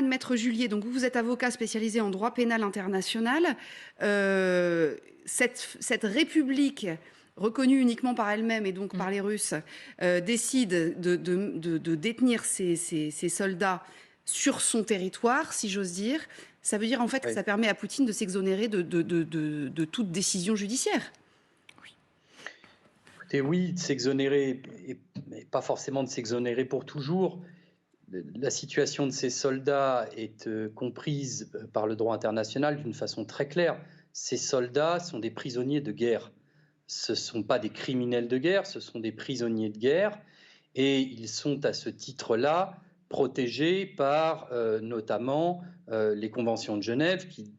Maître Julier, donc vous êtes avocat spécialisé en droit pénal international. Cette république reconnue uniquement par elle-même et donc par les Russes décide de détenir ces soldats sur son territoire, si j'ose dire. Ça veut dire en fait que Oui. ça permet à Poutine de s'exonérer de toute décision judiciaire. Écoutez, oui, de s'exonérer, mais pas forcément de s'exonérer pour toujours. La situation de ces soldats est comprise par le droit international d'une façon très claire. Ces soldats sont des prisonniers de guerre. Ce ne sont pas des criminels de guerre, ce sont des prisonniers de guerre. Et ils sont à ce titre-là protégés par notamment les conventions de Genève qui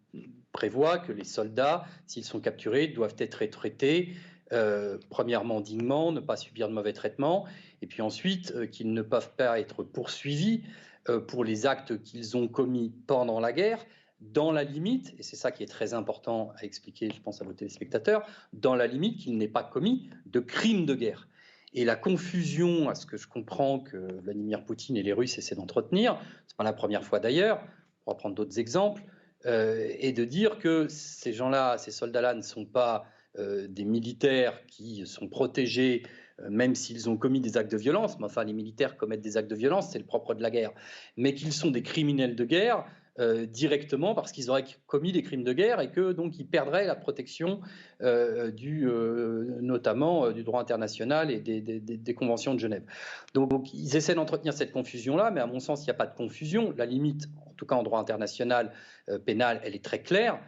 prévoient que les soldats, s'ils sont capturés, doivent être traités premièrement dignement, ne pas subir de mauvais traitements, et puis ensuite qu'ils ne peuvent pas être poursuivis pour les actes qu'ils ont commis pendant la guerre, dans la limite, et c'est ça qui est très important à expliquer, je pense à vos téléspectateurs, dans la limite qu'il n'ait pas commis de crimes de guerre. Et la confusion, à ce que je comprends que Vladimir Poutine et les Russes essaient d'entretenir, ce n'est pas la première fois d'ailleurs, on va prendre d'autres exemples, est de dire que ces gens-là, ces soldats-là ne sont pas des militaires qui sont protégés même s'ils ont commis des actes de violence, mais enfin les militaires commettent des actes de violence, c'est le propre de la guerre, mais qu'ils sont des criminels de guerre directement parce qu'ils auraient commis des crimes de guerre et que donc ils perdraient la protection notamment du droit international et des conventions de Genève. Donc ils essaient d'entretenir cette confusion-là, mais à mon sens il n'y a pas de confusion. La limite, en tout cas en droit international pénal, elle est très claire.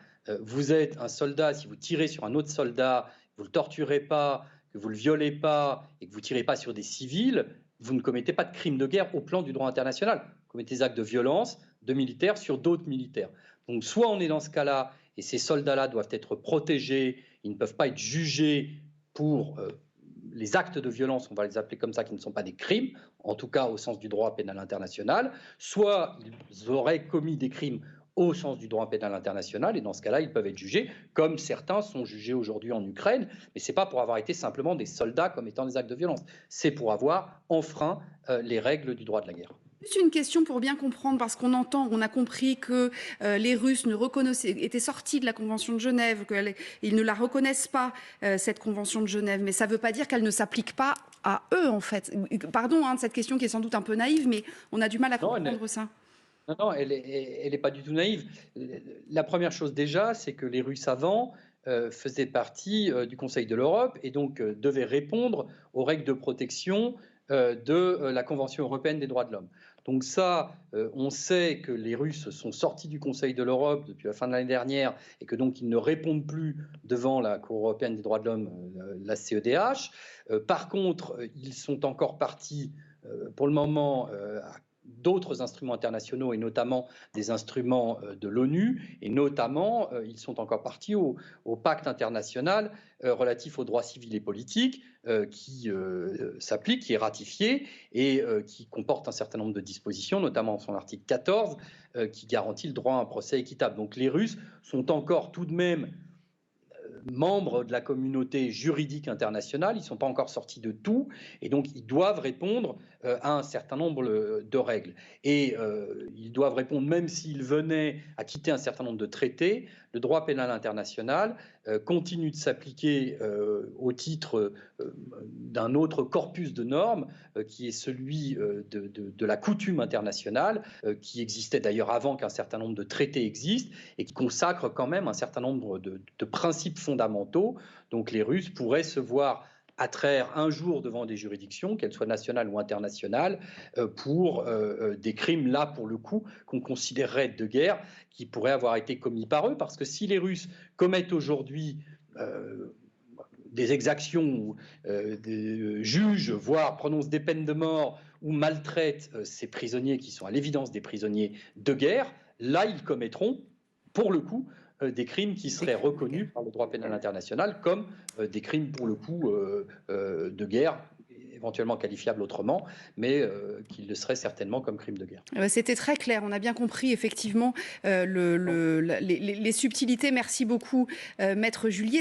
Vous êtes un soldat, si vous tirez sur un autre soldat, vous ne le torturez pas, que vous ne le violez pas et que vous ne tirez pas sur des civils, vous ne commettez pas de crime de guerre au plan du droit international. Vous commettez des actes de violence de militaires sur d'autres militaires. Donc soit on est dans ce cas-là et ces soldats-là doivent être protégés, ils ne peuvent pas être jugés pour les actes de violence, on va les appeler comme ça, qui ne sont pas des crimes, en tout cas au sens du droit pénal international, soit ils auraient commis des crimes au sens du droit pénal international, et dans ce cas-là, ils peuvent être jugés, comme certains sont jugés aujourd'hui en Ukraine, mais ce n'est pas pour avoir été simplement des soldats commettant des actes de violence, c'est pour avoir enfreint les règles du droit de la guerre. Juste une question pour bien comprendre, parce qu'on entend, on a compris que les Russes ne reconnaissaient, étaient sortis de la Convention de Genève, qu'ils ne la reconnaissent pas, cette Convention de Genève, mais ça ne veut pas dire qu'elle ne s'applique pas à eux, en fait. Pardon de cette question qui est sans doute un peu naïve, mais on a du mal à comprendre ça. Non, elle n'est pas du tout naïve. La première chose déjà, c'est que les Russes avant faisaient partie du Conseil de l'Europe et donc devaient répondre aux règles de protection de la Convention européenne des droits de l'homme. Donc ça, on sait que les Russes sont sortis du Conseil de l'Europe depuis la fin de l'année dernière et que donc ils ne répondent plus devant la Cour européenne des droits de l'homme, la CEDH. Par contre, ils sont encore partis pour le moment à d'autres instruments internationaux et notamment des instruments de l'ONU et notamment ils sont encore partis au pacte international relatif aux droits civils et politiques qui s'applique, qui est ratifié et qui comporte un certain nombre de dispositions, notamment son article 14 qui garantit le droit à un procès équitable. Donc les Russes sont encore tout de même membres de la communauté juridique internationale, ils ne sont pas encore sortis de tout, et donc ils doivent répondre à un certain nombre de règles. Et ils doivent répondre, même s'ils venaient à quitter un certain nombre de traités, le droit pénal international continue de s'appliquer au titre d'un autre corpus de normes, qui est celui de la coutume internationale, qui existait d'ailleurs avant qu'un certain nombre de traités existent, et qui consacre quand même un certain nombre de principes fondamentaux. Donc les Russes pourraient se voir attraire un jour devant des juridictions, qu'elles soient nationales ou internationales, pour des crimes, là pour le coup, qu'on considérerait de guerre, qui pourraient avoir été commis par eux, parce que si les Russes commettent aujourd'hui des exactions, jugent, voire prononcent des peines de mort ou maltraitent ces prisonniers qui sont à l'évidence des prisonniers de guerre, là ils commettront pour le coup des crimes qui seraient reconnus par le droit pénal international comme des crimes pour le coup de guerre, éventuellement qualifiables autrement, mais qui le seraient certainement comme crimes de guerre. C'était très clair, on a bien compris effectivement les subtilités. Merci beaucoup, Maître Julier.